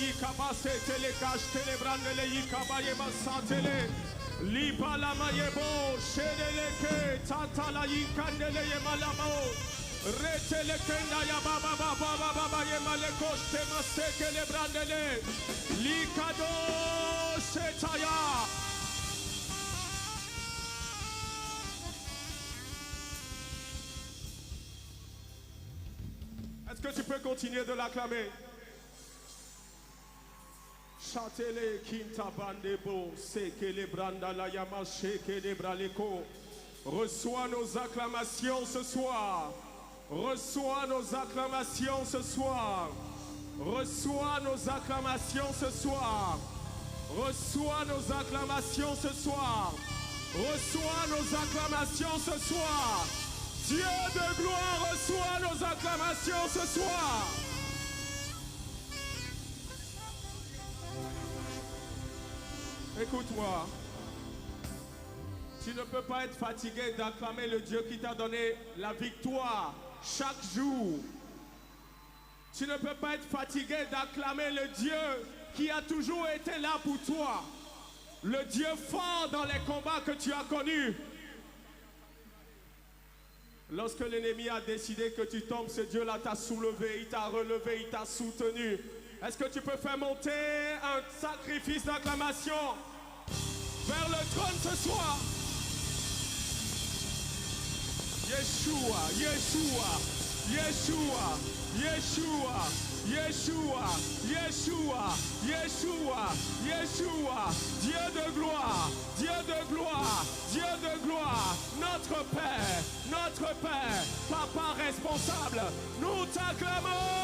yikabase tele kash tele brandele yikabaye basatele. Lipa la mayebo shedeleke tatala yikandele yemalamo. Retele kenda ya baba baba baba yemaleko shema sekele brandele. Likado setaya. Est-ce que tu peux continuer de l'acclamer? Chantez-les, Kinta Bandebo, Sekele Branda la Yama Shekele Braleko. Reçois nos acclamations ce soir. Reçois nos acclamations ce soir. Reçois nos acclamations ce soir. Reçois nos acclamations ce soir. Reçois nos acclamations ce soir. Dieu de gloire, reçois nos acclamations ce soir. Écoute-moi. Tu ne peux pas être fatigué d'acclamer le Dieu qui t'a donné la victoire chaque jour. Tu ne peux pas être fatigué d'acclamer le Dieu qui a toujours été là pour toi. Le Dieu fort dans les combats que tu as connus. Lorsque l'ennemi a décidé que tu tombes, ce Dieu-là t'a soulevé, il t'a relevé, il t'a soutenu. Est-ce que tu peux faire monter un sacrifice d'acclamation vers le trône ce soir? Yeshua, Yeshua, Yeshua, Yeshua, Yeshua, Yeshua, Yeshua, Yeshua, Dieu de gloire, Dieu de gloire, Dieu de gloire, notre Père, Papa responsable, nous t'acclamons.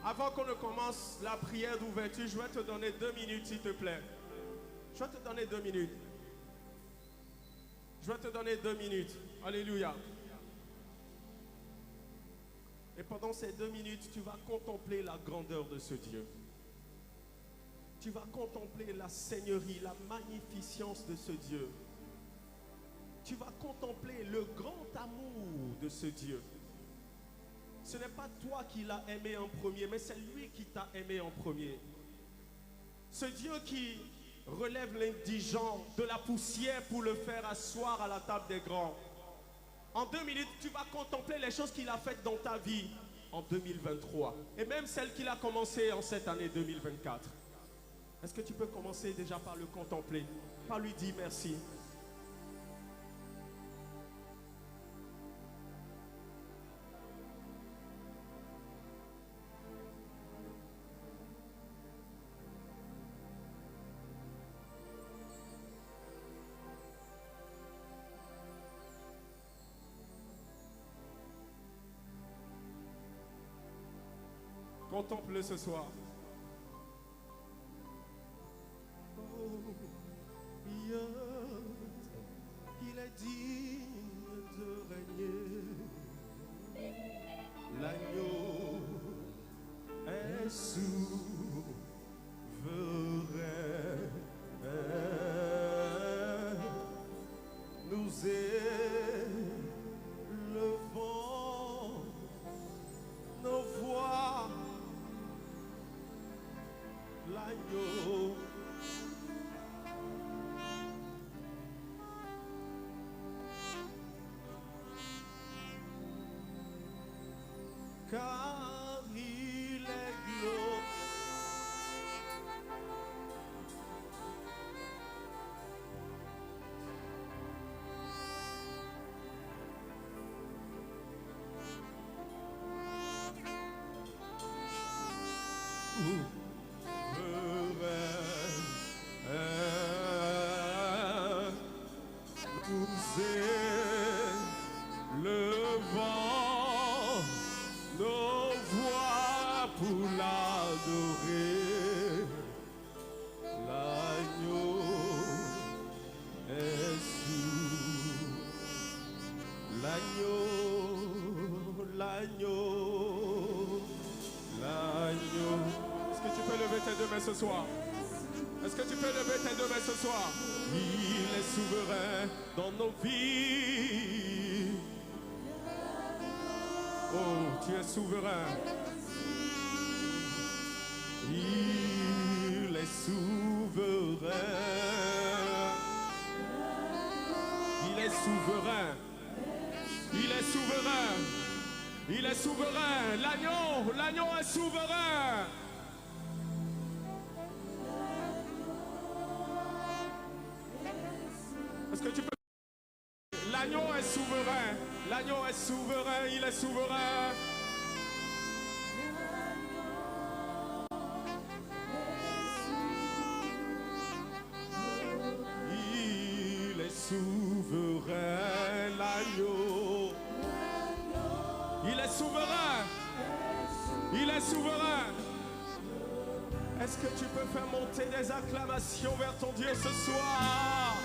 Avant qu'on ne commence la prière d'ouverture, je vais te donner 2 minutes, s'il te plaît. Je vais te donner 2 minutes. Je vais te donner 2 minutes. Alléluia. Et pendant ces 2 minutes, tu vas contempler la grandeur de ce Dieu. Tu vas contempler la seigneurie, la magnificence de ce Dieu. Tu vas contempler le grand amour de ce Dieu. Ce n'est pas toi qui l'as aimé en premier, mais c'est lui qui t'a aimé en premier. Ce Dieu qui relève l'indigent de la poussière pour le faire asseoir à la table des grands. En 2 minutes, tu vas contempler les choses qu'il a faites dans ta vie en 2023. Et même celles qu'il a commencées en cette année 2024. Est-ce que tu peux commencer déjà par le contempler, par lui dire merci? Contemple-le ce soir. Il est digne de régner. L'agneau est souverain. Nous élevons nos voix. L'agneau car il est glorieux. L'agneau. Est-ce que tu peux lever tes 2 mains ce soir? Est-ce Est-ce que tu peux lever tes deux mains ce soir? Il est souverain dans nos vies. Oh, tu es souverain. Il est souverain. Il est souverain. Il est souverain. Il est souverain. L'agneau est souverain. Est-ce que tu peux... L'agneau est souverain. L'agneau est souverain. Il est souverain. Il est souverain. L'agneau. Il est souverain. Il est souverain. Est-ce que tu peux faire monter des acclamations vers ton Dieu ce soir?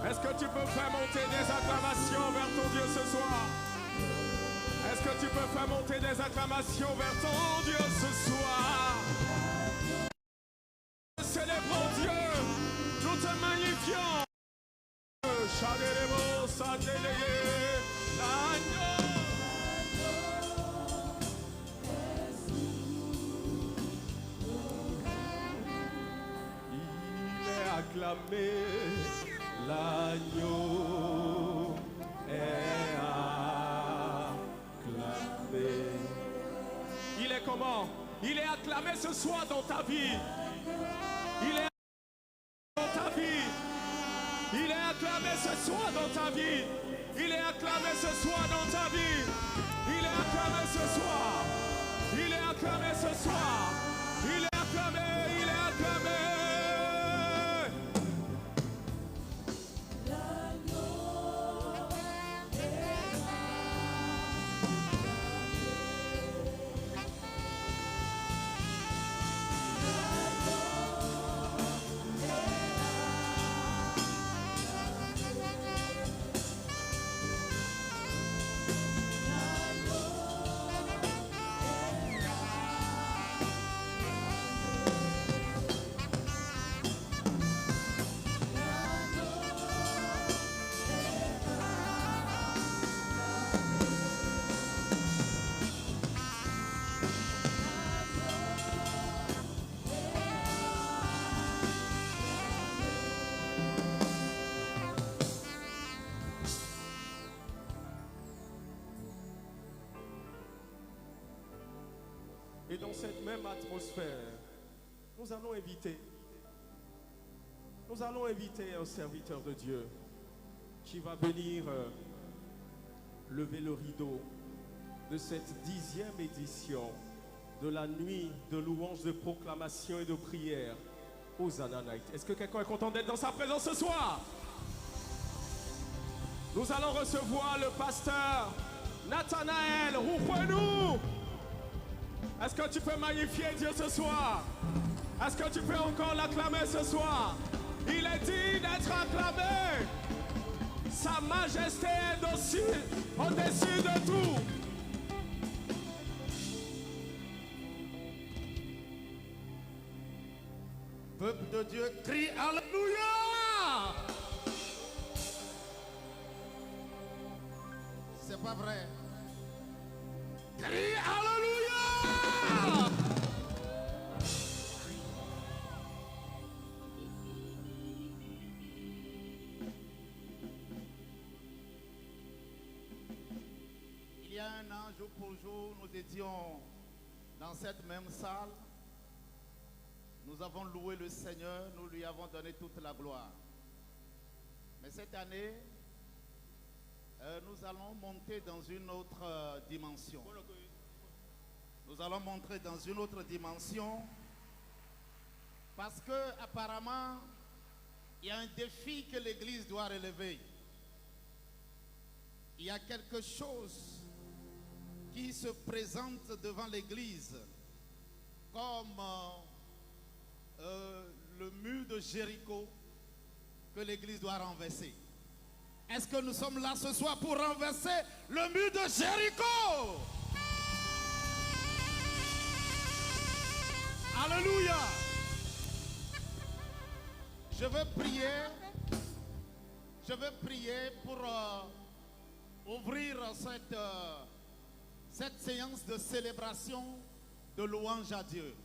Est-ce que tu peux faire monter des acclamations vers ton Dieu ce soir? Est-ce que tu peux faire monter des acclamations vers ton Dieu ce soir? Célébrons Dieu, nous te magnifions. Il est acclamé. L'agneau est acclamé. Il est comment? Il est acclamé ce soir dans ta vie. Il est dans ta vie. Il est acclamé ce soir dans ta vie. Il est acclamé ce soir dans ta vie. Il est acclamé ce soir. Il est acclamé ce soir. Il est acclamé. Il est acclamé. Et dans cette même atmosphère, nous allons inviter un serviteur de Dieu qui va venir lever le rideau de cette 10e édition de la nuit de louange, de proclamation et de prière aux Ananites. Est-ce que quelqu'un est content d'être dans sa présence ce soir? Nous allons recevoir le pasteur Nathanaël Roupouenou. Est-ce que tu peux magnifier Dieu ce soir? Est-ce que tu peux encore l'acclamer ce soir? Il est digne d'être acclamé. Sa majesté est au-dessus de tout. Peuple de Dieu, crie Alléluia! C'est pas vrai. Crie Alléluia! Il y a un an, jour pour jour, nous étions dans cette même salle. Nous avons loué le Seigneur, nous lui avons donné toute la gloire. Mais cette année, nous allons monter dans une autre dimension. Nous allons monter dans une autre dimension parce que apparemment, il y a un défi que l'Église doit relever. Il y a quelque chose qui se présente devant l'Église comme le mur de Jéricho que l'Église doit renverser. Est-ce que nous sommes là ce soir pour renverser le mur de Jéricho? Alléluia! Je veux prier pour ouvrir cette séance de célébration, de louange à Dieu.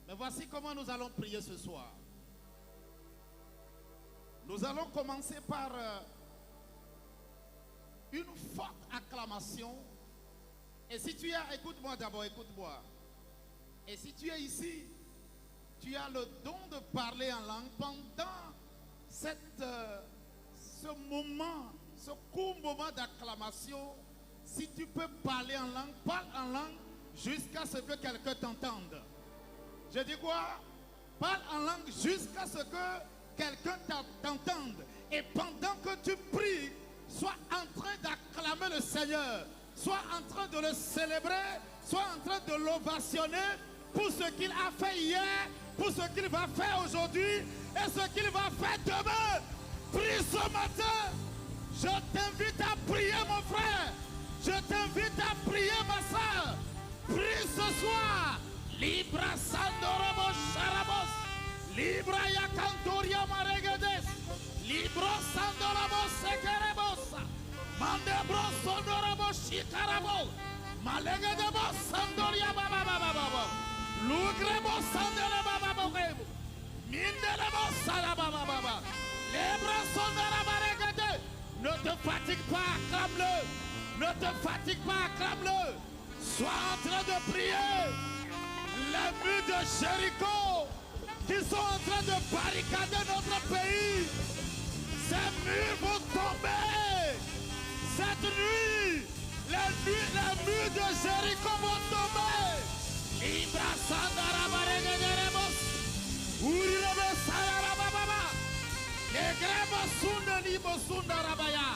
Mais voici comment nous allons prier ce soir. Nous allons commencer par une forte acclamation. Et si tu es, écoute-moi d'abord, écoute-moi. Et si tu es ici, tu as le don de parler en langue pendant ce moment, ce court moment d'acclamation. Si tu peux parler en langue, parle en langue jusqu'à ce que quelqu'un t'entende. Je dis quoi? Parle en langue jusqu'à ce que quelqu'un t'entende. Et pendant que tu pries, sois en train d'acclamer le Seigneur. Sois en train de le célébrer. Sois en train de l'ovationner pour ce qu'il a fait hier, pour ce qu'il va faire aujourd'hui et ce qu'il va faire demain. Prie ce matin. Je t'invite à prier, mon frère. Je t'invite à prier, ma soeur. Prie ce soir. Libra Sandorobo Sharabos. Libra Yakantoria Maregedes. Libra Sandorobo Sekerebos. Mandebro Sondorobo Shikarabo. Malegedebo Sandoria Baba Baba Baba. Lugrebo Sandere Baba Baba. Mindelebo Sarababa Baba. Libra Sondara Maregede. Ne te fatigue pas, acclame-le. Ne te fatigue pas, acclame-le. Sois en train de prier. Les murs de Jéricho qui sont en train de barricader notre pays, ces murs vont tomber. Cette nuit, les murs de Jéricho vont tomber. Libra Sandara Baregeremos, Uribe Sarababa, Legrebo Sunda Libo Sundarabaya,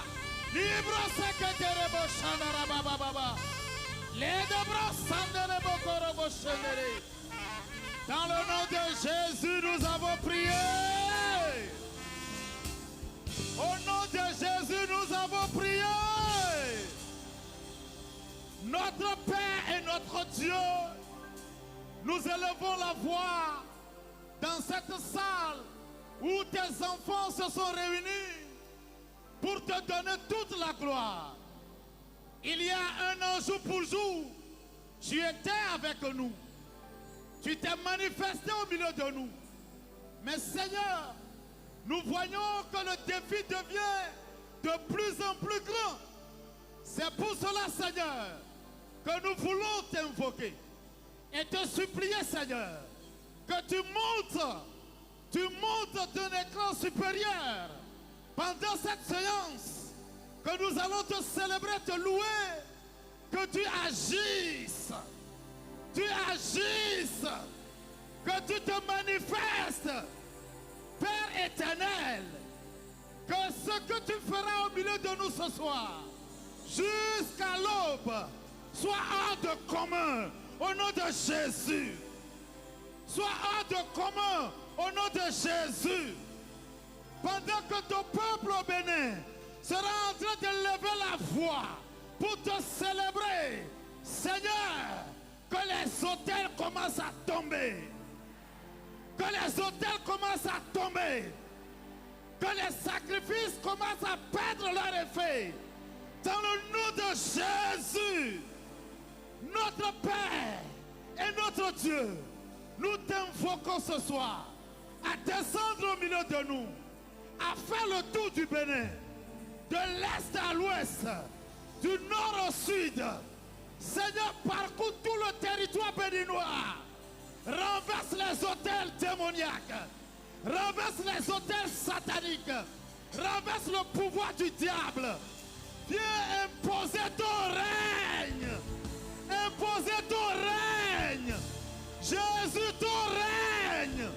Libra Seketerebo Shandarababa. Dans le nom de Jésus, nous avons prié. Au nom de Jésus, nous avons prié. Notre Père et notre Dieu, nous élevons la voix dans cette salle où tes enfants se sont réunis pour te donner toute la gloire. Il y a un an jour pour jour, tu étais avec nous. Tu t'es manifesté au milieu de nous. Mais Seigneur, nous voyons que le défi devient de plus en plus grand. C'est pour cela, Seigneur, que nous voulons t'invoquer et te supplier, Seigneur, que tu montes d'un écran supérieur pendant cette séance, que nous allons te célébrer, te louer, que tu agisses, que tu te manifestes, Père éternel, que ce que tu feras au milieu de nous ce soir, jusqu'à l'aube, soit hors de commun, au nom de Jésus. Soit hors de commun, au nom de Jésus. Pendant que ton peuple au Bénin sera en train de lever la voix pour te célébrer, Seigneur, que les autels commencent à tomber. Que les autels commencent à tomber. Que les sacrifices commencent à perdre leur effet. Dans le nom de Jésus, notre Père et notre Dieu, nous t'invoquons ce soir à descendre au milieu de nous, à faire le tour du Bénin, de l'est à l'ouest, du nord au sud. Seigneur, parcours tout le territoire béninois. Renverse les autels démoniaques. Renverse les autels sataniques. Renverse le pouvoir du diable. Viens imposer ton règne. Imposer ton règne. Jésus, ton règne.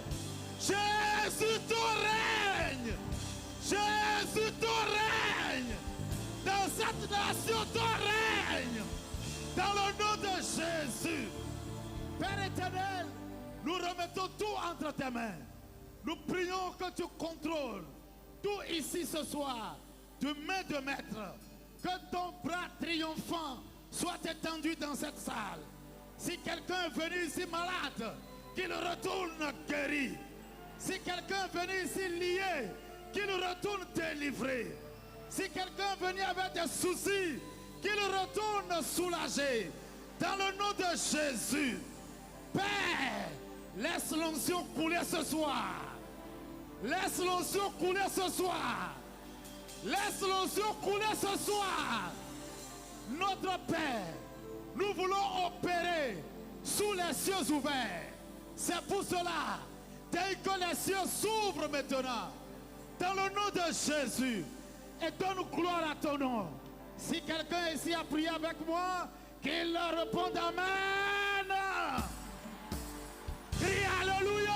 Jésus, ton règne. Jésus, ton règne. Dans cette nation, ton règne. Dans le nom de Jésus. Père éternel, nous remettons tout entre tes mains. Nous prions que tu contrôles tout ici ce soir, de main de maître. Que ton bras triomphant soit étendu dans cette salle. Si quelqu'un est venu ici malade, qu'il retourne guéri. Si quelqu'un est venu ici lié, qu'il retourne délivré. Si quelqu'un est venu avec des soucis, qu'il retourne soulagé. Dans le nom de Jésus. Père, laisse l'onction couler ce soir. Laisse l'onction couler ce soir. Laisse l'onction couler ce soir. Notre Père, nous voulons opérer sous les cieux ouverts. C'est pour cela, dès que les cieux s'ouvrent maintenant, dans le nom de Jésus, et donne gloire à ton nom. Si quelqu'un ici a prié avec moi, qu'il leur réponde Amen. Crie Alléluia.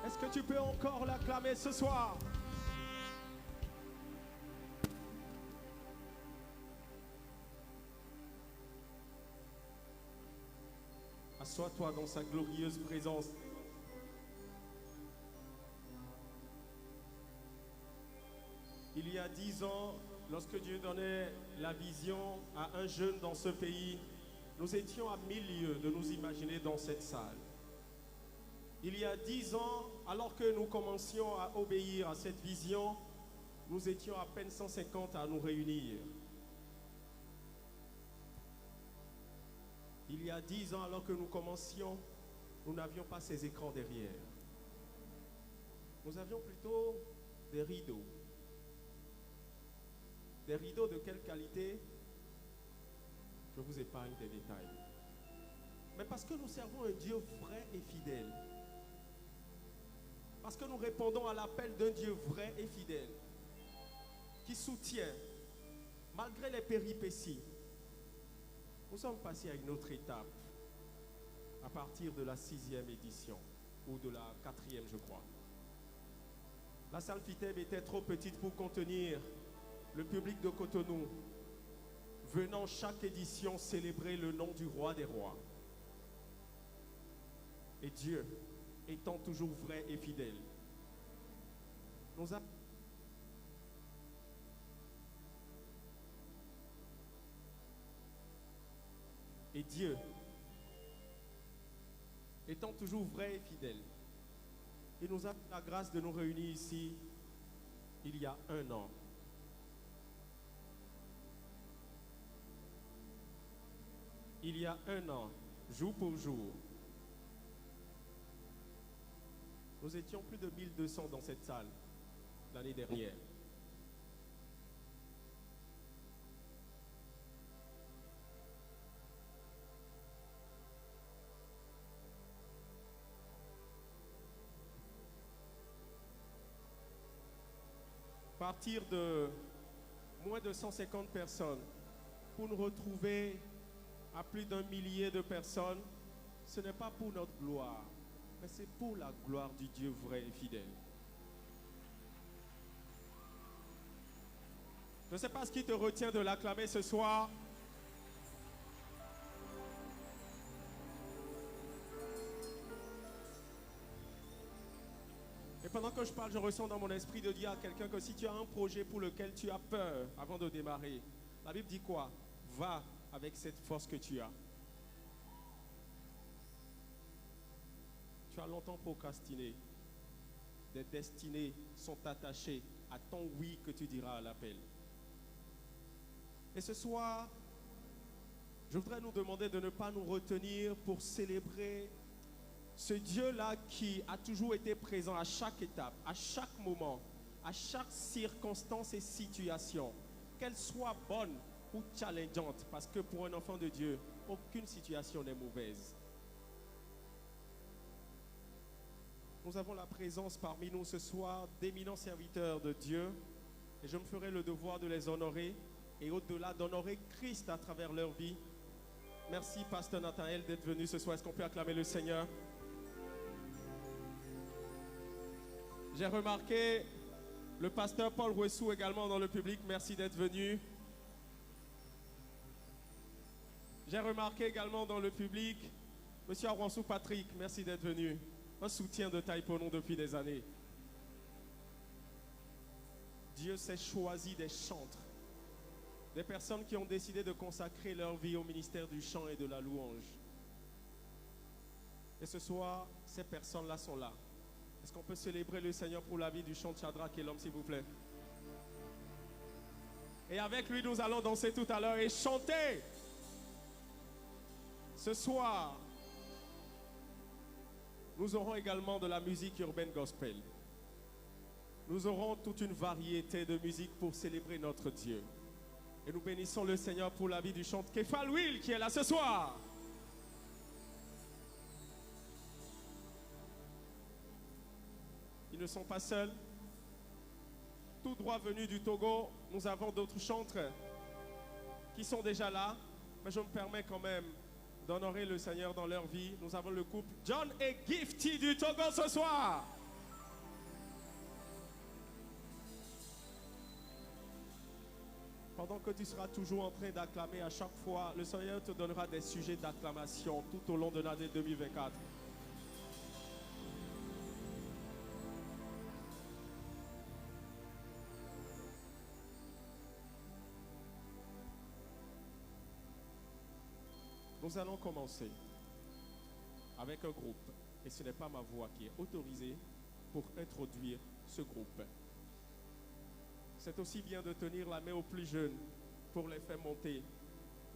Est-ce que tu peux encore l'acclamer ce soir? Assois-toi dans sa glorieuse présence. Il y a 10 ans, lorsque Dieu donnait la vision à un jeune dans ce pays, nous étions à 1000 lieues de nous imaginer dans cette salle. Il y a 10 ans, alors que nous commencions à obéir à cette vision, nous étions à peine 150 à nous réunir. Il y a 10 ans, alors que nous commencions, nous n'avions pas ces écrans derrière. Nous avions plutôt des rideaux. Des rideaux de quelle qualité? Je vous épargne des détails. Mais parce que nous servons un Dieu vrai et fidèle. Parce que nous répondons à l'appel d'un Dieu vrai et fidèle. Qui soutient, malgré les péripéties. Nous sommes passés à une autre étape. À partir de la 6e édition. Ou de la 4e, je crois. La salle Fithèbes était trop petite pour contenir le public de Cotonou, venant chaque édition célébrer le nom du roi des rois. Et Dieu, étant toujours vrai et fidèle, nous a... Et Dieu, étant toujours vrai et fidèle, il nous a fait la grâce de nous réunir ici il y a 1 an. Il y a 1 an, jour pour jour, nous étions plus de 1200 dans cette salle l'année dernière. Partir de moins de 150 personnes pour nous retrouver à plus d'1 millier de personnes, ce n'est pas pour notre gloire, mais c'est pour la gloire du Dieu vrai et fidèle. Je ne sais pas ce qui te retient de l'acclamer ce soir. Et pendant que je parle, je ressens dans mon esprit de dire à quelqu'un que si tu as un projet pour lequel tu as peur avant de démarrer, la Bible dit quoi? Va avec cette force que tu as. Tu as longtemps procrastiné. Des destinées sont attachées à ton oui que tu diras à l'appel. Et ce soir, je voudrais nous demander de ne pas nous retenir pour célébrer ce Dieu-là qui a toujours été présent à chaque étape, à chaque moment, à chaque circonstance et situation, qu'elle soit bonne ou challengeante, parce que pour un enfant de Dieu, aucune situation n'est mauvaise. Nous avons la présence parmi nous ce soir d'éminents serviteurs de Dieu, et je me ferai le devoir de les honorer, et au-delà d'honorer Christ à travers leur vie. Merci, Pasteur Nathanaël, d'être venu ce soir. Est-ce qu'on peut acclamer le Seigneur? J'ai remarqué le pasteur Paul Rouessou également dans le public. Merci d'être venu. J'ai remarqué également dans le public M. Arwansou Patrick. Merci d'être venu. Un soutien de taille pour nous depuis des années. Dieu s'est choisi des chantres Des personnes qui ont décidé de consacrer leur vie au ministère du chant et de la louange. Et ce soir, ces personnes-là sont là. Est-ce qu'on peut célébrer le Seigneur pour la vie du chant de Shadrach et l'homme, s'il vous plaît? Et avec lui, nous allons danser tout à l'heure et chanter. Ce soir, nous aurons également de la musique urbaine gospel. Nous aurons toute une variété de musique pour célébrer notre Dieu. Et nous bénissons le Seigneur pour la vie du chanteur Kefal Will qui est là ce soir. Ils ne sont pas seuls. Tout droit venu du Togo, nous avons d'autres chanteurs qui sont déjà là. Mais je me permets quand même d'honorer le Seigneur dans leur vie. Nous avons le couple John et Gifty du Togo ce soir. Pendant que tu seras toujours en train d'acclamer à chaque fois, le Seigneur te donnera des sujets d'acclamation tout au long de l'année 2024. Nous allons commencer avec un groupe, et ce n'est pas ma voix qui est autorisée pour introduire ce groupe. C'est aussi bien de tenir la main aux plus jeunes pour les faire monter.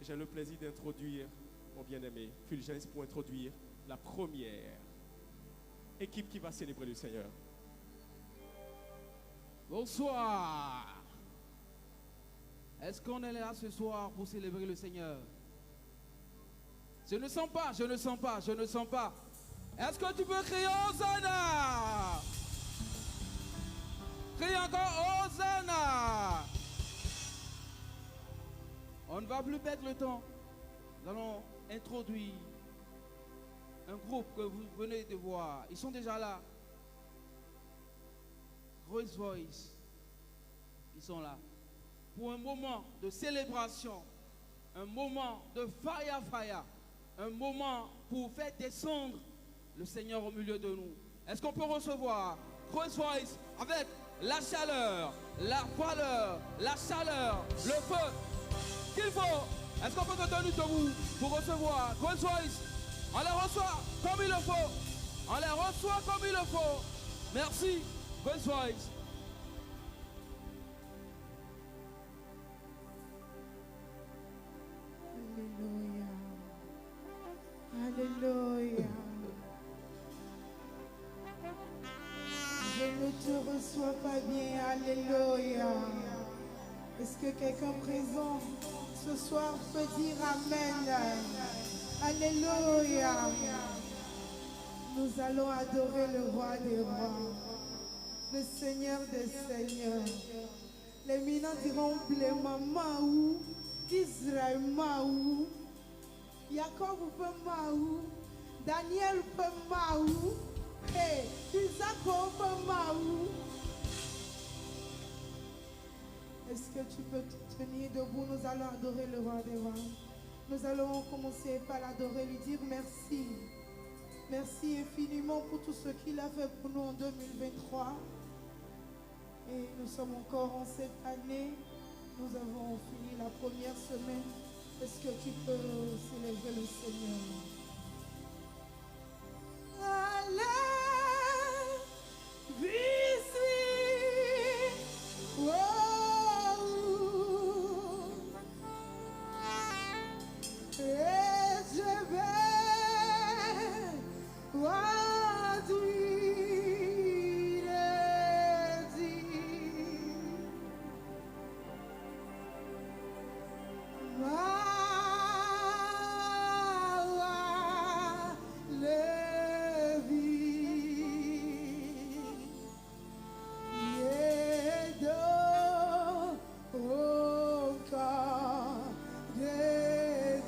J'ai le plaisir d'introduire mon bien-aimé Fulgence pour introduire la première équipe qui va célébrer le Seigneur. Bonsoir. Est-ce qu'on est là ce soir pour célébrer le Seigneur? Je ne sens pas, je ne sens pas, je ne sens pas. Est-ce que tu peux crier Hosanna? Crie encore Hosanna. On ne va plus perdre le temps. Nous allons introduire un groupe que vous venez de voir. Ils sont déjà là. Rolls Royce. Ils sont là. Pour un moment de célébration. Un moment de fire. Un moment pour faire descendre le Seigneur au milieu de nous. Est-ce qu'on peut recevoir Rolls Royce avec la chaleur, la valeur, la chaleur, le feu qu'il faut? Est-ce qu'on peut te tenir debout pour recevoir Rolls Royce? On les reçoit comme il le faut. On les reçoit comme il le faut. Merci, Rolls Royce. Alléluia. Je ne te reçois pas bien. Alléluia. Est-ce que quelqu'un présent ce soir peut dire Amen? Alléluia. Nous allons adorer le roi des rois, le Seigneur des seigneurs. Les minants diront Bléma Maou, Israël Maou, Jacob peut Maou, Daniel peut Maou, et Isaac peut Maou. Est-ce que tu peux te tenir debout? Nous allons adorer le roi des rois. Nous allons commencer par l'adorer, lui dire merci. Merci infiniment pour tout ce qu'il a fait pour nous en 2023. Et nous sommes encore en cette année. Nous avons fini la première semaine. Est-ce que tu peux célébrer le Seigneur? Allez, vici, wow. Et je vais voir encore des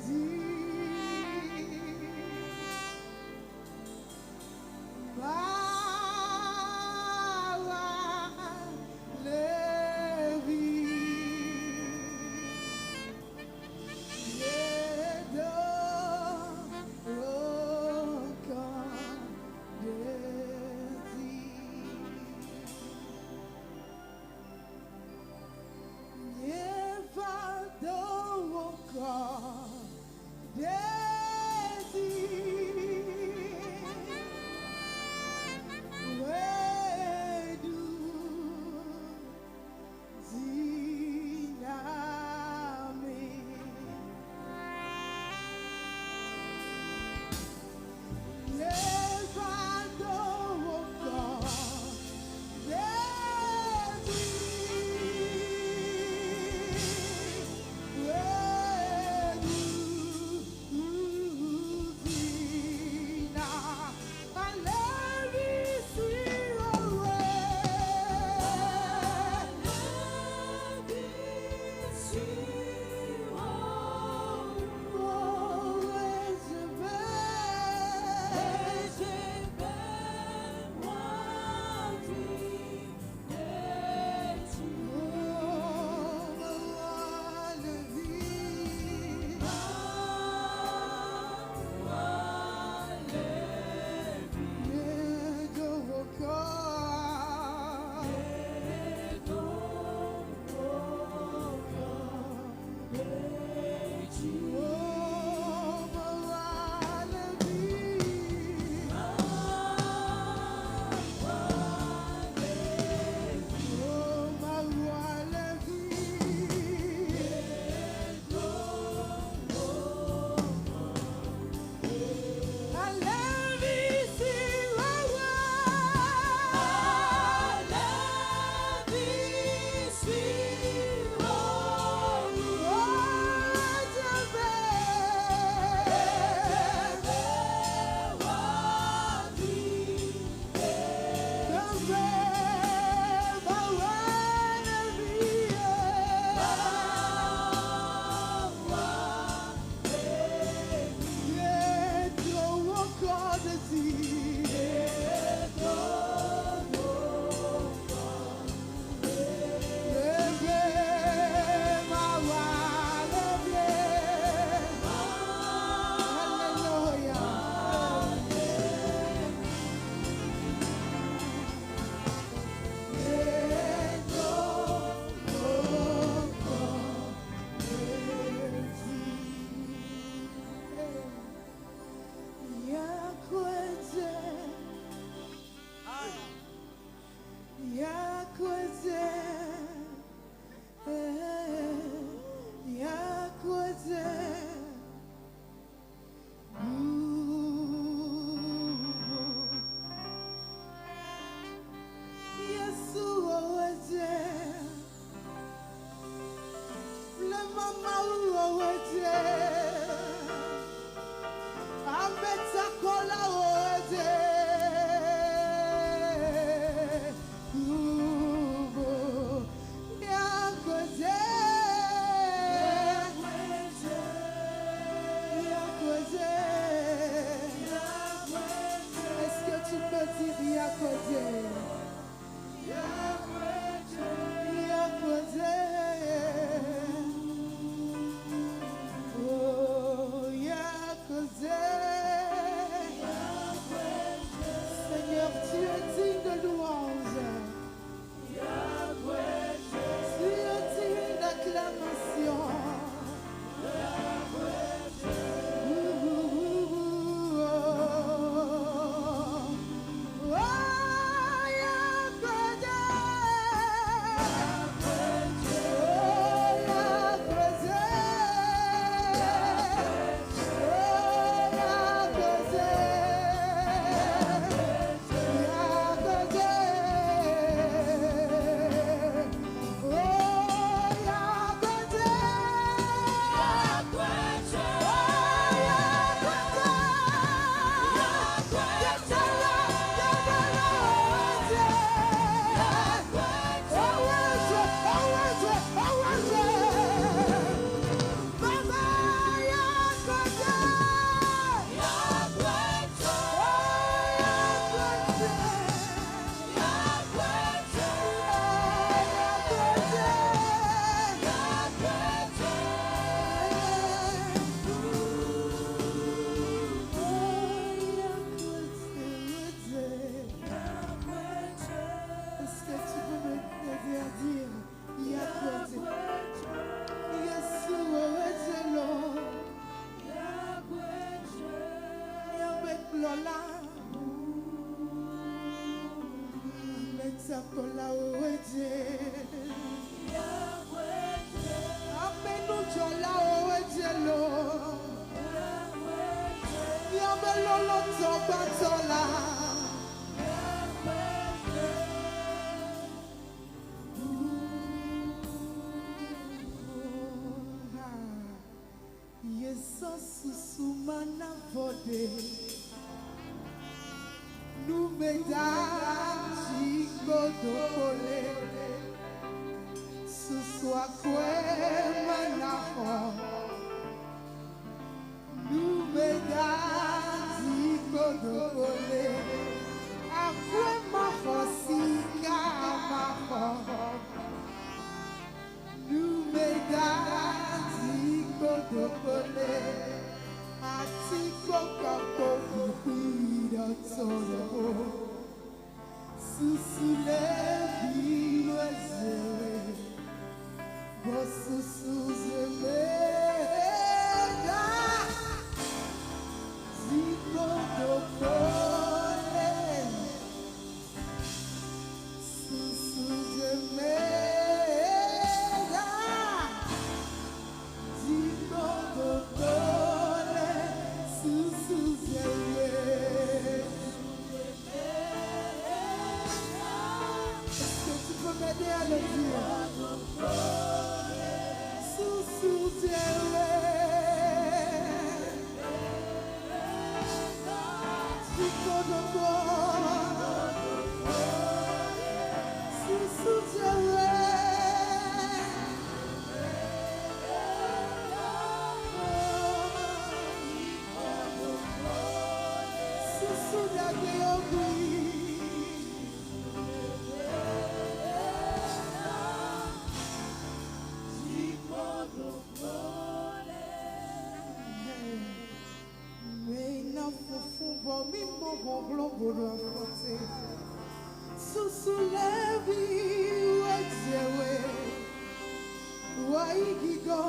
Metsakola. Metsakola oweje. Amenu jola oweje lo. Yabelolo tobatola. Susumana vode numeda chigodokole suswakwe manafo numeda chigodokole akwe mafosinga mafo numeda chigodokole Atiko kapo kuida tsoro susule biweze bosusuze mega ziko dokole susuze mega ziko dokole. M'aider à le dire. Sous-sous-tiens-le. Sous-sous-tiens-le. Sous-sous-tiens-le. Susulevi wezewe waigigo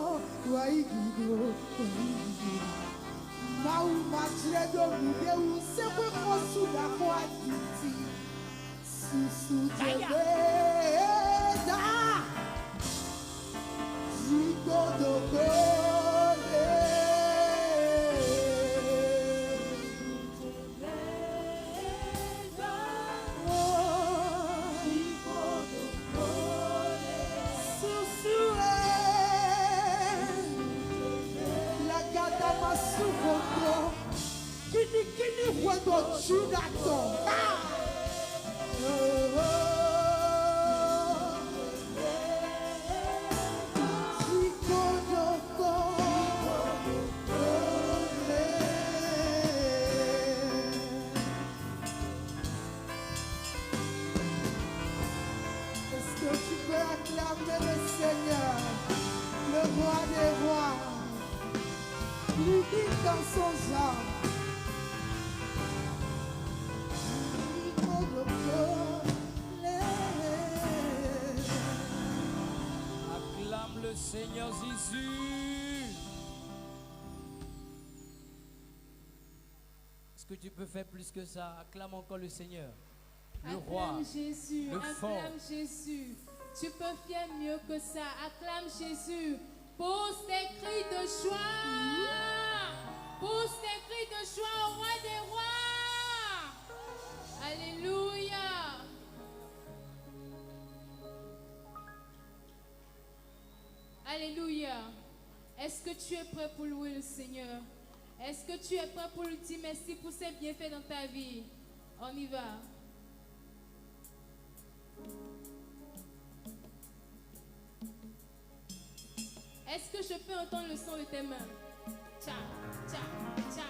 mau matredo video sewe fosu da kwa titi susu jebe da jigodogo Kini wendo chudato. Est-ce que tu peux acclamer le Seigneur, le roi des rois, l'unique dans son genre? Acclame le Seigneur Jésus. Est-ce que tu peux faire plus que ça? Acclame encore le Seigneur. Le roi. Acclame Jésus, le fort. acclame Jésus. Tu peux faire mieux que ça. Acclame Jésus. Pousse tes cris de joie. Pousse tes cris de joie au roi des rois. Alléluia. Alléluia. Est-ce que tu es prêt pour louer le Seigneur? Est-ce que tu es prêt pour lui dire merci pour ses bienfaits dans ta vie? On y va. Est-ce que je peux entendre le son de tes mains? Tcha, tcha, tcha.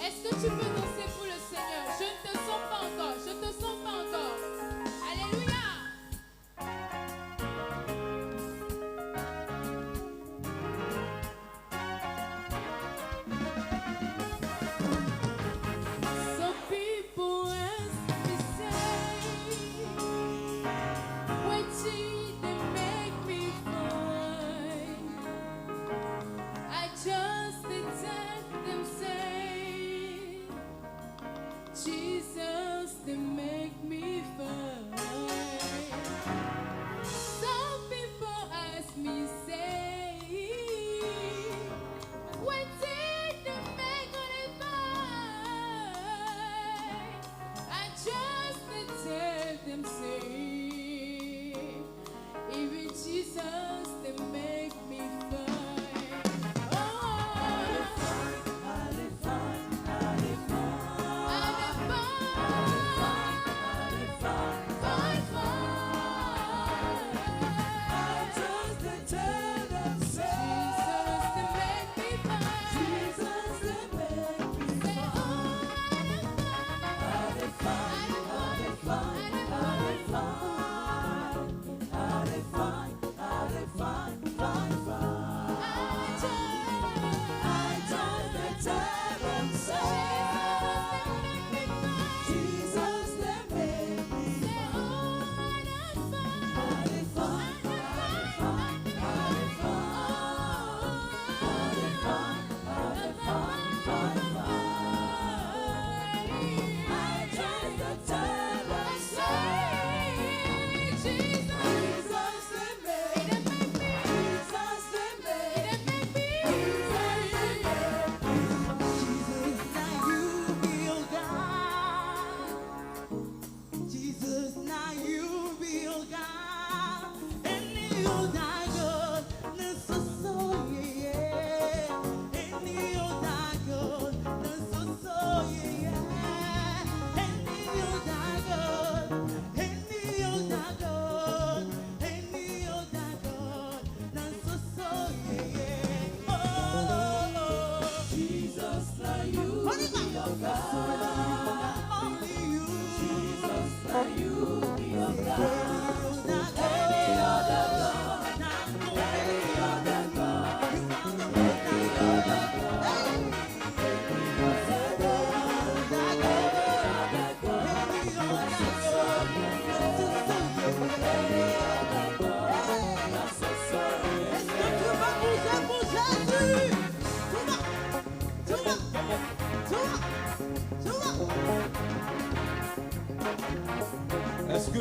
Est-ce que tu peux danser pour le Seigneur? Je ne te sens pas encore. Je ne te sens pas encore. Alléluia.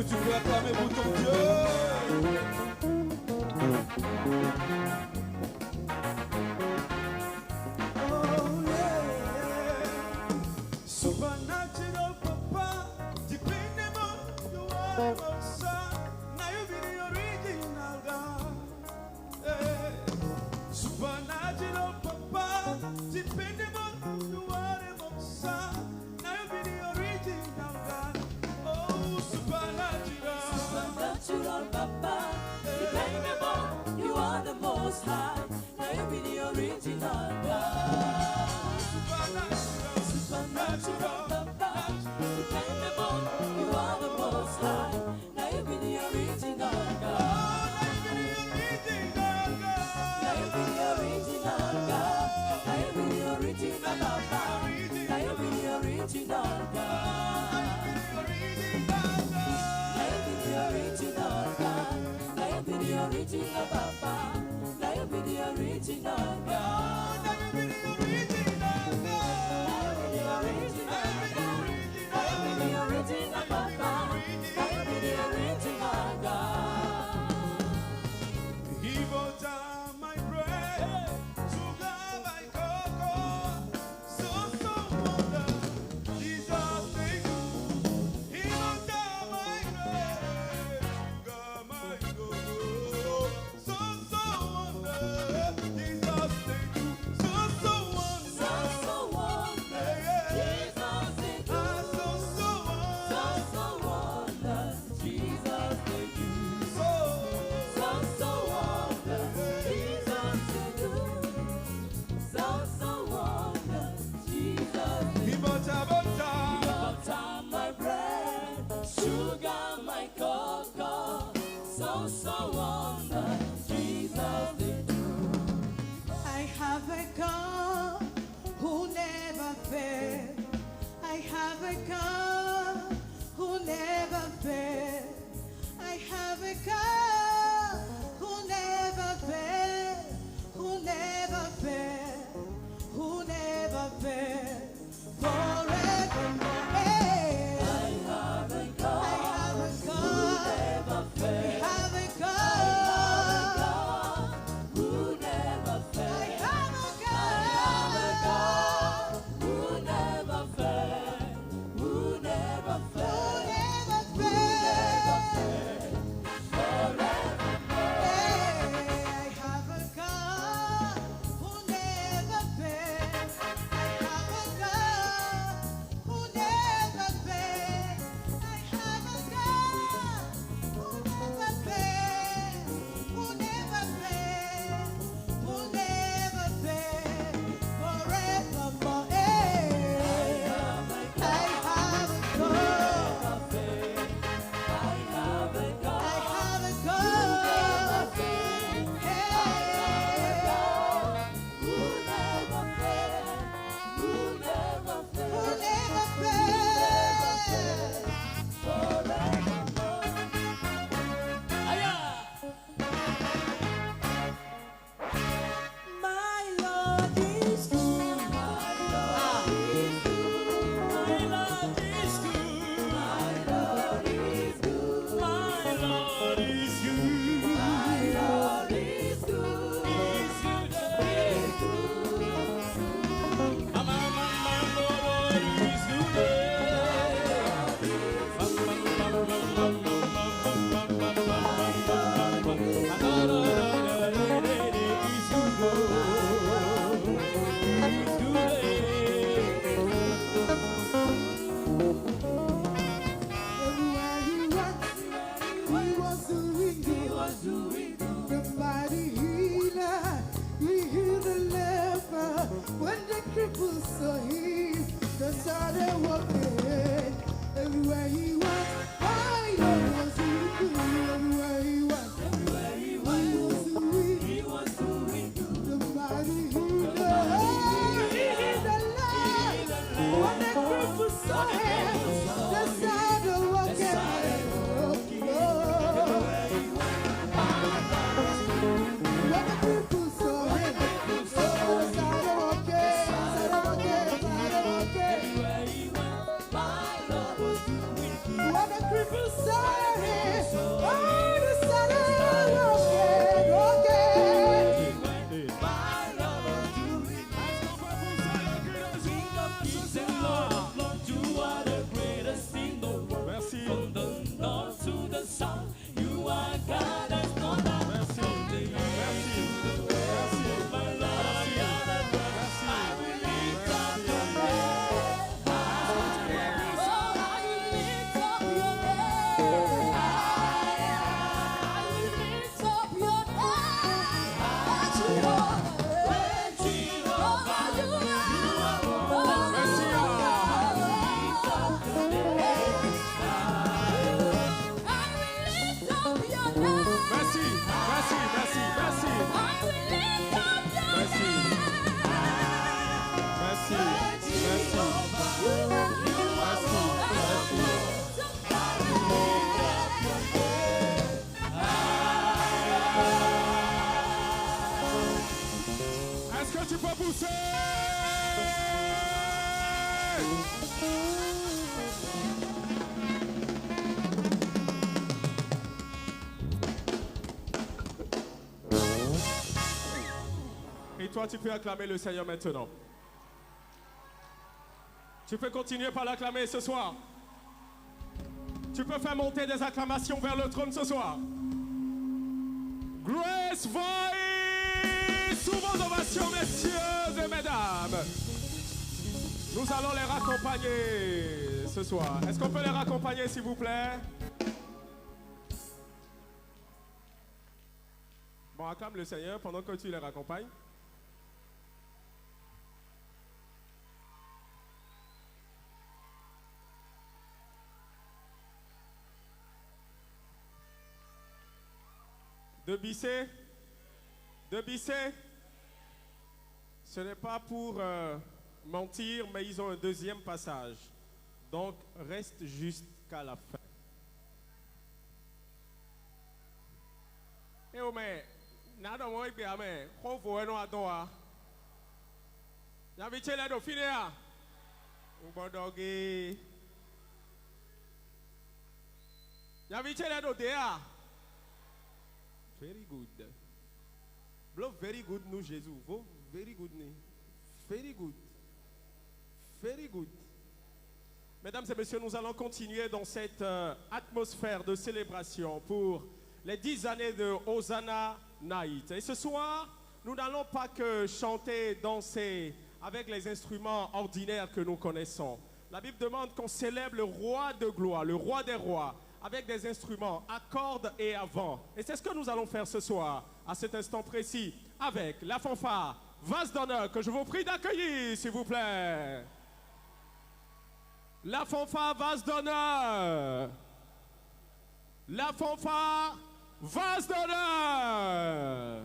tu peux acclamer pour ton Dieu? Oh yeah. Supernatural Papa, dependable, you are the most high. Now you be the original God. Hey. Supernatural Papa, dependable, you are the most high. Now you be the original God. Oh, supernatural. Supernatural Papa, dependable, you are the most high. Now you be the original God. Supernatural Papa, dependable, you are the most high. Now you be the original God. Now you be the original God. Now you be the original Papa. Now you be the original God. Now you be the original God. Now you be the original Papa. Now you be the original God. Now you be the original Papa. Now you be the original God. Give all time my bread, sugar my cocoa, so wonder, Jesus thank you. Give all time my bread, sugar my cocoa, so wonder, Jesus thank you. So wonder, wonder, Jesus thank you. so wonder, Jesus thank you. so wonder, Jesus thank you. Wonder, Jesus thank you. Give all time Butter my bread, sugar my cocoa. So wonder, Jesus thank you. I have a God who never fails. I have a God who never fails. I have a God who never fails, who never fails, who never fails. Forevermore. Hey. I have a I God have a who God. never I fails. have a God who never I fails. have a I have a God who never fails. Who never fails. What a cripple side. Merci. Est-ce que tu peux pousser? Et toi, tu peux acclamer le Seigneur maintenant. Tu peux continuer par l'acclamer ce soir. Tu peux faire monter des acclamations vers le trône ce soir. Grace Voice, sous vos ovations, messieurs et mesdames. Nous allons les raccompagner ce soir. Est-ce qu'on peut les raccompagner, s'il vous plaît? Bon, acclame le Seigneur pendant que tu les raccompagnes. De Bissé, ce n'est pas pour mentir, mais ils ont un deuxième passage. Donc, reste jusqu'à la fin. Eh oh, mais, nada moi bien, mais, on voit nous à toi. Y'avait les deux filles là. On va doguer. Y'avait les deux là. Very good. Blow very good nous Jésus. Vo very good ni. Very good. Very good. Mesdames et messieurs, nous allons continuer dans cette atmosphère de célébration pour les 10 années de Hosanna Night. Et ce soir, nous n'allons pas que chanter, danser avec les instruments ordinaires que nous connaissons. La Bible demande qu'on célèbre le roi de gloire, le roi des rois, avec des instruments à cordes et à vent. Et c'est ce que nous allons faire ce soir, à cet instant précis, avec la fanfare Vase d'honneur, que je vous prie d'accueillir, s'il vous plaît. La fanfare Vase d'honneur. La fanfare Vase d'honneur.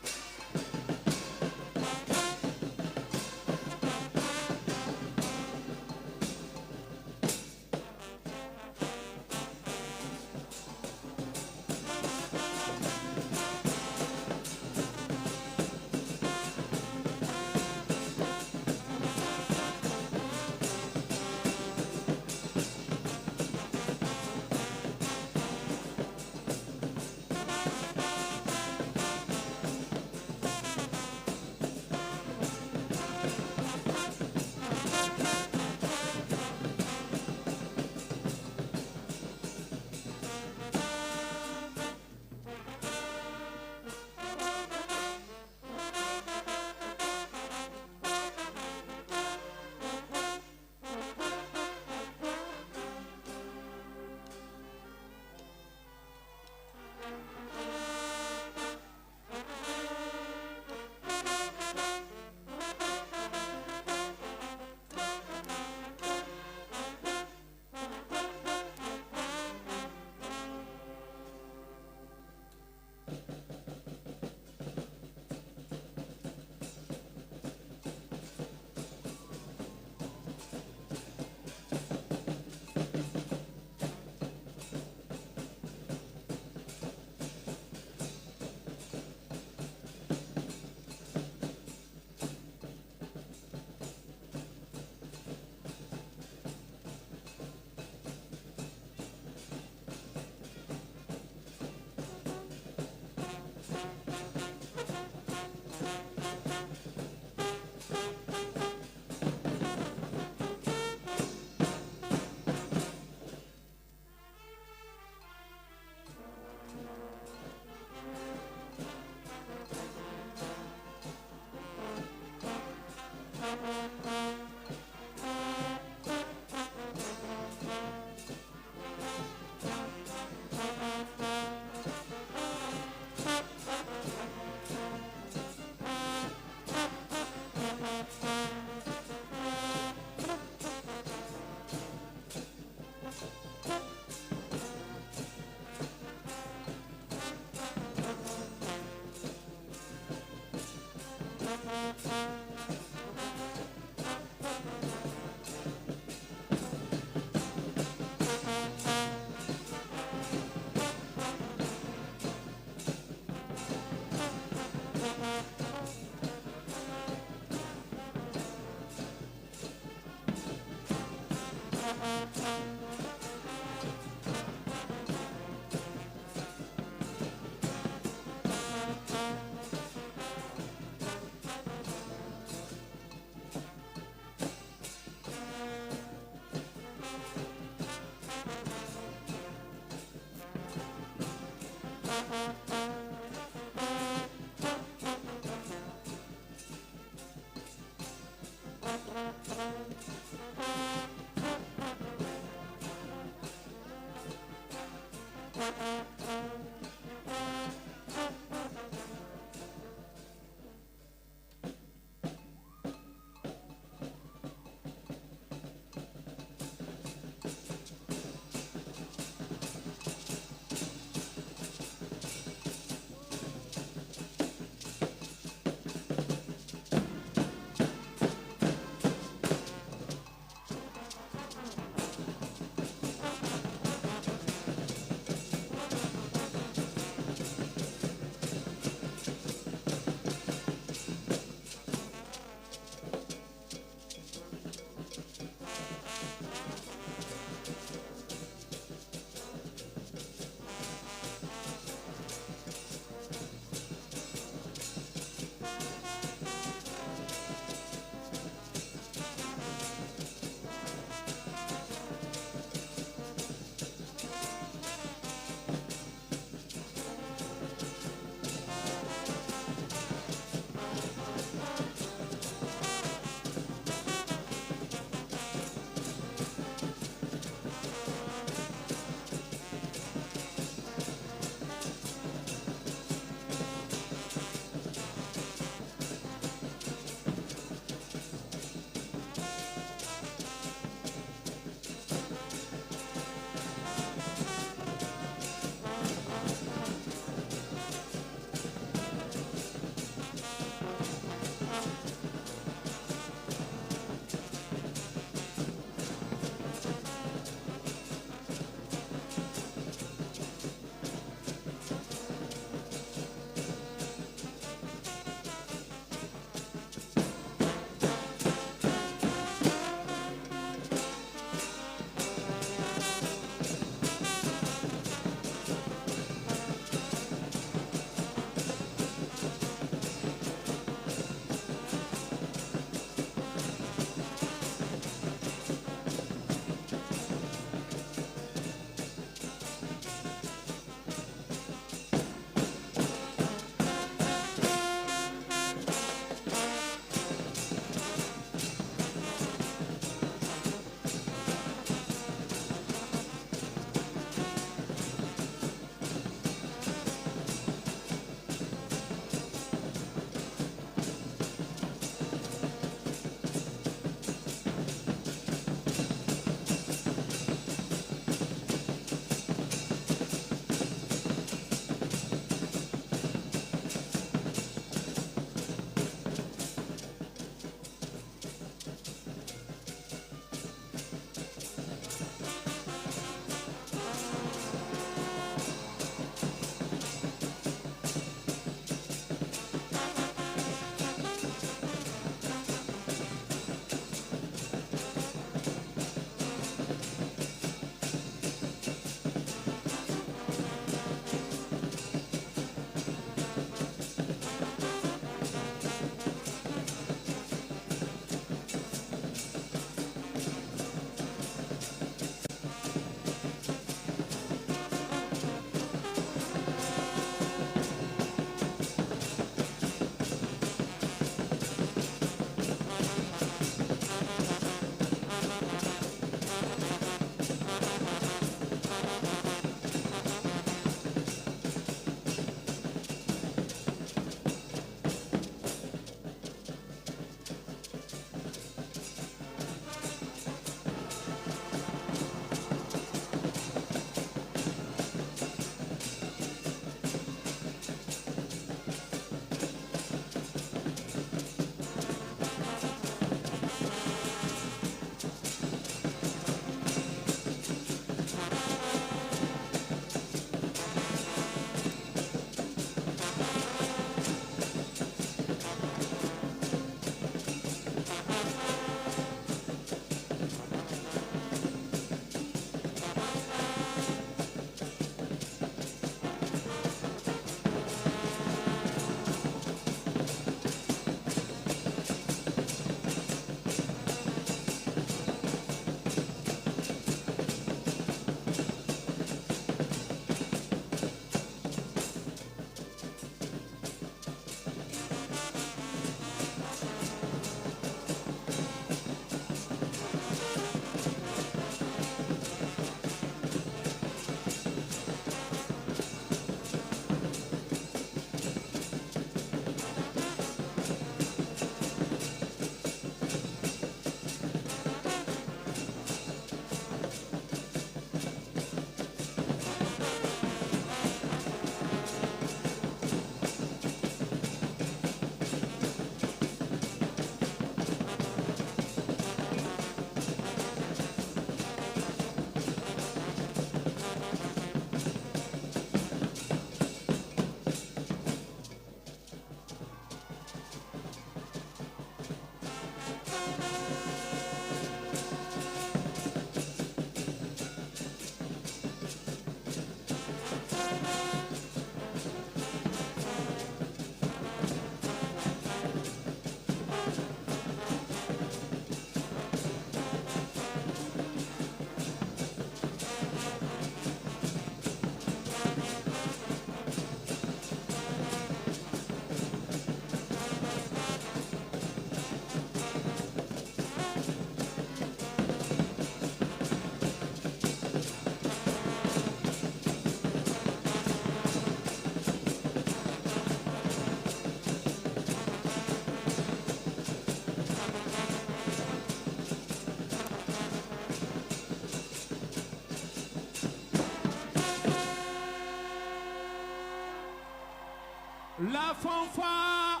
La fanfare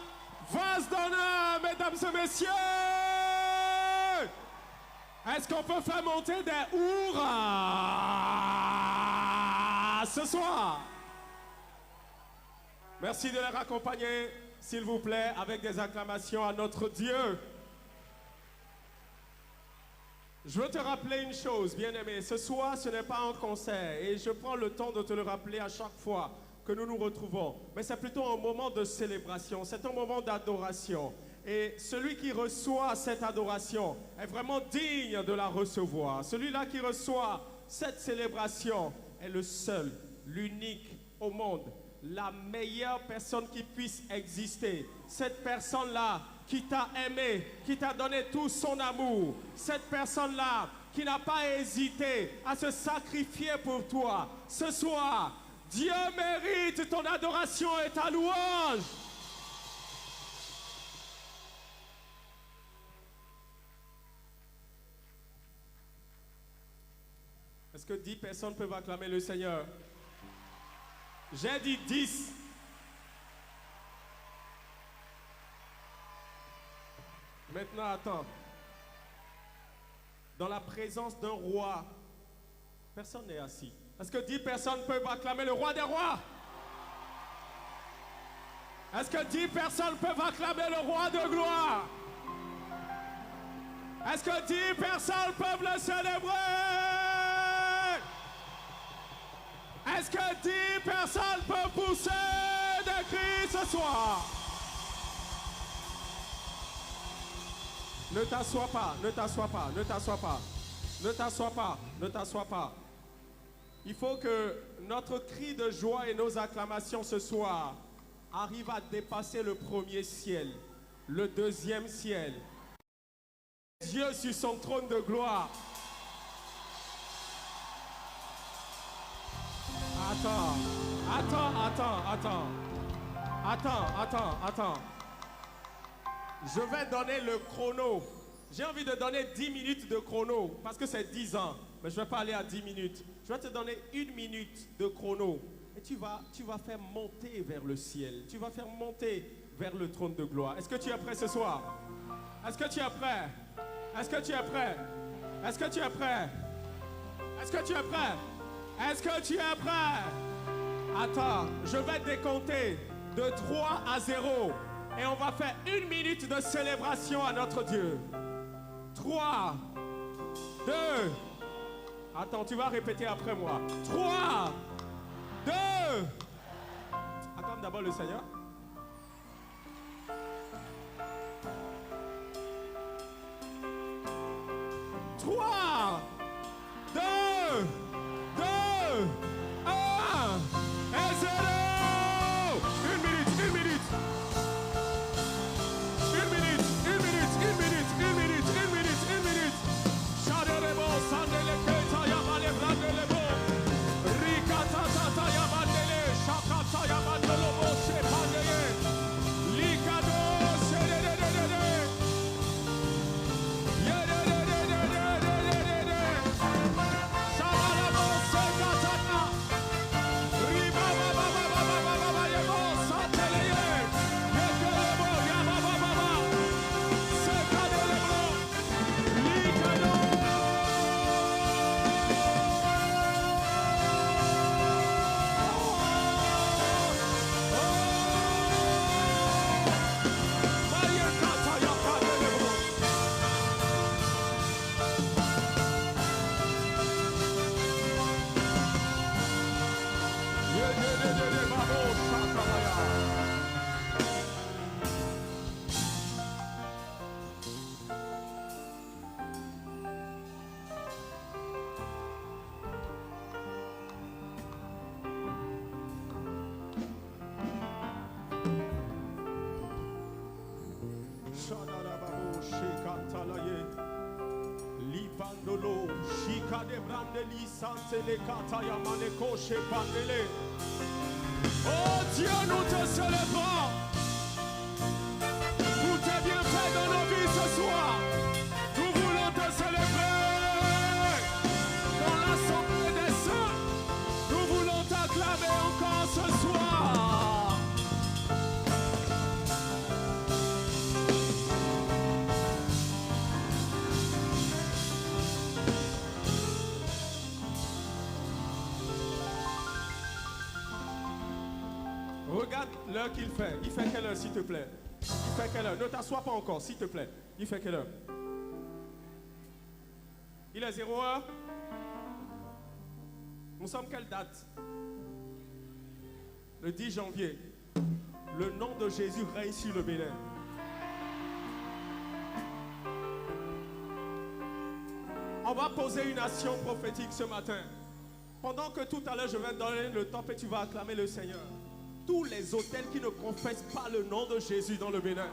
va se donner, mesdames et messieurs. Est-ce qu'on peut faire monter des hurrahs ce soir? Merci de les raccompagner, s'il vous plaît, avec des acclamations à notre Dieu. Je veux te rappeler une chose, bien-aimé. Ce soir, ce n'est pas un concert. Et je prends le temps de te le rappeler à chaque fois que nous nous retrouvons. Mais c'est plutôt un moment de célébration. C'est un moment d'adoration. Et celui qui reçoit cette adoration est vraiment digne de la recevoir. Celui-là qui reçoit cette célébration est le seul, l'unique au monde. La meilleure personne qui puisse exister. Cette personne-là qui t'a aimé, qui t'a donné tout son amour. Cette personne-là qui n'a pas hésité à se sacrifier pour toi. Ce soir, Dieu mérite ton adoration et ta louange. Est-ce que 10 personnes peuvent acclamer le Seigneur? J'ai dit 10. Maintenant, attends. Dans la présence d'un roi, personne n'est assis. Est-ce que 10 personnes peuvent acclamer le roi des rois? Est-ce que 10 personnes peuvent acclamer le roi de gloire? Est-ce que 10 personnes peuvent le célébrer? Est-ce que 10 personnes peuvent pousser des cris ce soir? Ne t'assois pas, ne t'assois pas, ne t'assois pas, ne t'assois pas, ne t'assois pas. Il faut que notre cri de joie et nos acclamations ce soir arrivent à dépasser le premier ciel, le deuxième ciel. Dieu sur son trône de gloire. Attends. Je vais donner le chrono. J'ai envie de donner 10 minutes de chrono parce que c'est 10 ans. Mais je ne vais pas aller à 10 minutes. Je vais te donner 1 minute de chrono. Et tu vas faire monter vers le ciel. Tu vas faire monter vers le trône de gloire. Est-ce que tu es prêt ce soir? Est-ce que tu es prêt? Est-ce que tu es prêt? Est-ce que tu es prêt? Est-ce que tu es prêt? Est-ce que tu es prêt? Attends, je vais décompter de 3 à 0. Et on va faire 1 minute de célébration à notre Dieu. 3, 2. Attends, tu vas répéter après moi. 3, 2. Acclame d'abord le Seigneur. 3, 2, 1 et 0. 1 minute. 1 minute. 1 minute. 1 minute. 1 minute. 1 minute. 1 minute. 1 minute. Shaderebo sandele keta yamale brandelebo. Rikata tata yamandele shakata yamandelo boshe pandeye. Likado sedededede. Yededededededede. Shabalabo sekatana. Riba baba baba baba yebo sateleye. Yekelebo yababa baba. Sekadelebo. Likado. Mayekata yakadelebo. Yedededede babo shakalaya. Shadalababo shekantalaye. Lipandolo shikade brandeli santele kataya maneko shepandele. Oh Dieu, nous te célébrons pour tes bienfaits dans nos vies ce soir. Nous voulons te célébrer dans l'assemblée des saints. Nous voulons t'acclamer encore ce soir. Regarde l'heure qu'il fait. Il fait quelle heure, s'il te plaît? Il fait quelle heure? Ne t'assois pas encore, s'il te plaît. Il fait quelle heure? Il est 0 heure. Nous sommes quelle date? Le 10 janvier. Le nom de Jésus règne sur le Bénin. On va poser une action prophétique ce matin. Pendant que tout à l'heure je vais donner le temps et tu vas acclamer le Seigneur. Tous les autels qui ne confessent pas le nom de Jésus dans le Bénin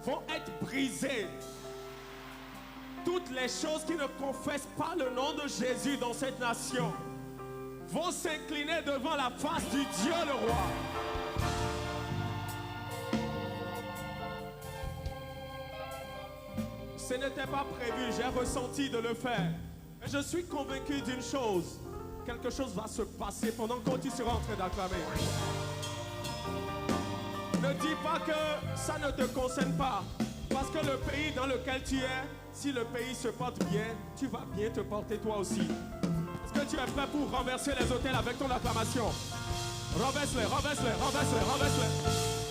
vont être brisés. Toutes les choses qui ne confessent pas le nom de Jésus dans cette nation vont s'incliner devant la face du Dieu le roi. Ce n'était pas prévu, j'ai ressenti de le faire. Et je suis convaincu d'une chose. Quelque chose va se passer pendant que tu seras en train d'acclamer. Ne dis pas que ça ne te concerne pas. Parce que le pays dans lequel tu es, si le pays se porte bien, tu vas bien te porter toi aussi. Est-ce que tu es prêt pour renverser les autels avec ton acclamation? Renverse-les, renverse-les, renverse-les, renverse-les.